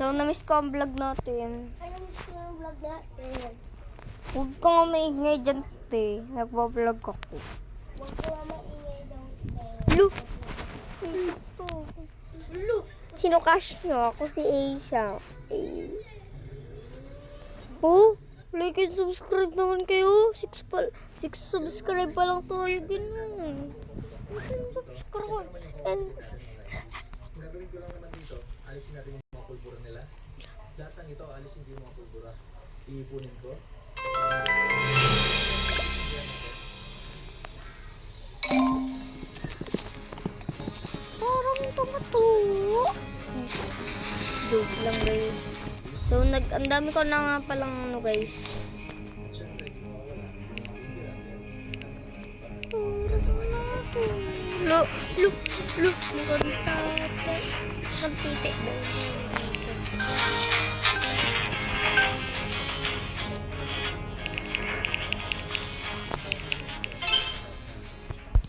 So, na-miss ko ang vlog natin. Ay, namiss ko yung vlog natin. Huwag ka nga maingay dyan, te. Nagpa-vlog ako. Huwag ko nga maingay daw. Lu! Sino to? Lu! Sino cash nyo? Ako si Asia. Oh, like and subscribe naman kayo. 6 subscribe pa lang tayo. Ganun. Like and subscribe. And Gagawin ko lang naman dito, alisin natin yung mga pulbura nila. Lahat ng ito, alisin ko yung mga pulbura. Iipunin ko. parang tumato. Joke lang guys. So, ang dami ko na nga palang ano guys. Siyempre, hindi mawala. Hindi lang yan. Magkantate. Magtipi daw.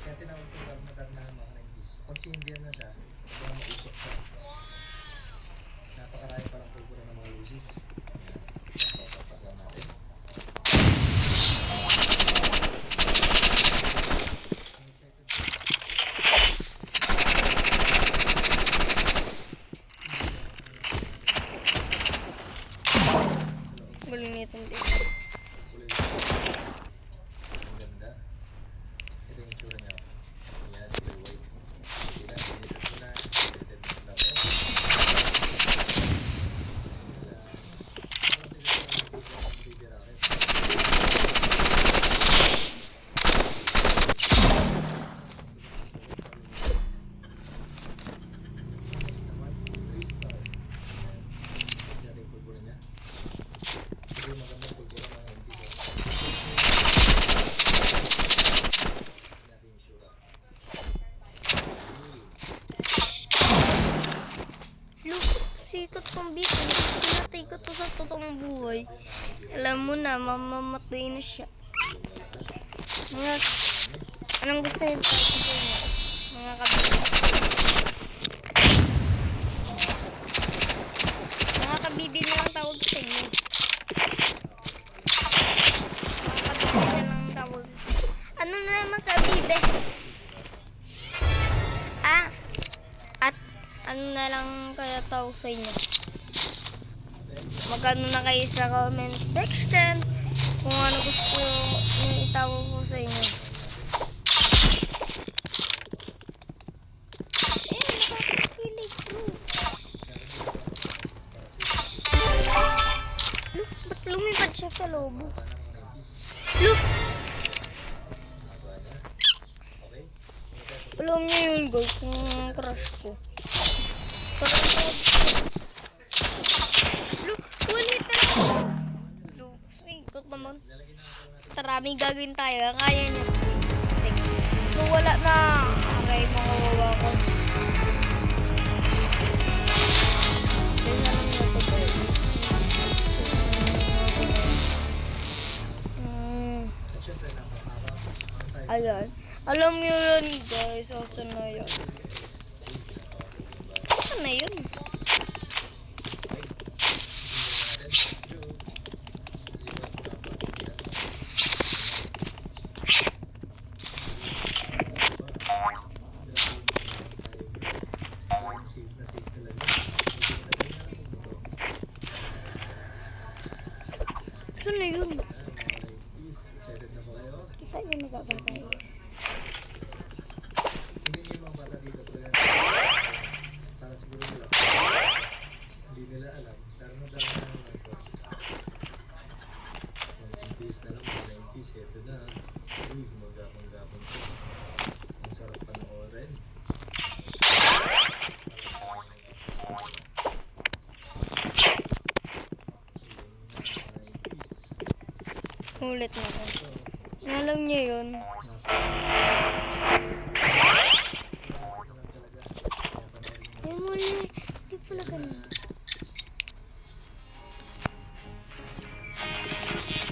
Kaya tinawag ko lang matanda ng mga 90s. Pag sindihan na siya, parang mausok siya. Napakarami palang pulbura ng mga lucis. Papapak lang natin. Galing nito dito. Kulay lang. Ang ganda. Ito yung itsura niya. Ayan, pure white. Sige lang, sinisan ko na. Pwede mo na ako. Look, sikat pang bito. Pinatay ko to sa totoong buhay. Alam mo na, mamamatay na siya. Anong gusto niyo tayo sa inyo? Mga kabibin. Mga kabibin na lang tawag sa inyo. Mga kabibin na lang tawag. Ano na naman kabibin? At ano na lang kaya tawag sa inyo? Magano na kayo sa comment section kung ano gusto nyo itawag ko sa inyo. Nakakakilig bro. Look, ba't lumipad siya sa lobo? Look! Alam niyo yun guys, yung crush ko. Look, ulit na lang. Look, ikot naman. Maraming gagawin tayo, kaya niyo. So wala na. Aray, makawawa ko. Kaya na lang na ito guys. Ayan. Alam niyo yun guys, asan na yun? Asan na yun? Asan na yun? Kita yun nagkakatay. Hindi niyo mga bata dito para siguro nila. Hindi nila alam. Pero nadala na naman ito. 90s na lang, 90s. Ito na. Uy, gumagapang-gapang ko. Ang sarap panoorin. Ulit na ako. Alam niyo yun. Ay, muli. Di pala ganun.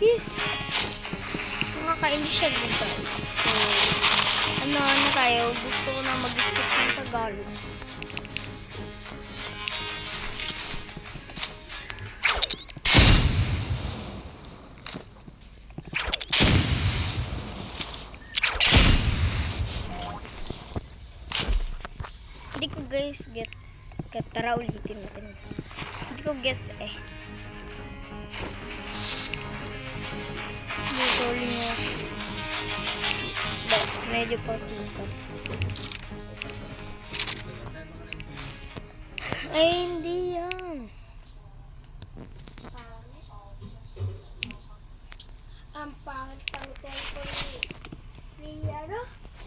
Yes! Nakakainis siya din guys. So, ano na tayo? Gusto ko na mag-skip ng Tagalog. guys, gets. Tara ulitin natin. Hindi ko gets eh. Dito ulit mo. Medyo pasipas. Ay, hindi yan. Ang pangit ang cellphone ni ano?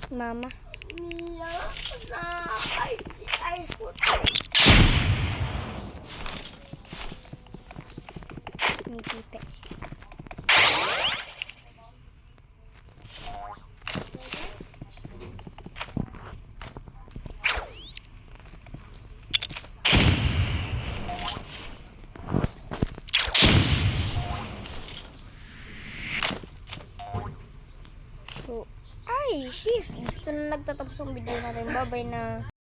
Mama. Ni ano? Na iPhone. Ni Pipe. So, ay, sheesh. Dito na nagtatapos ang video natin. Bye-bye na.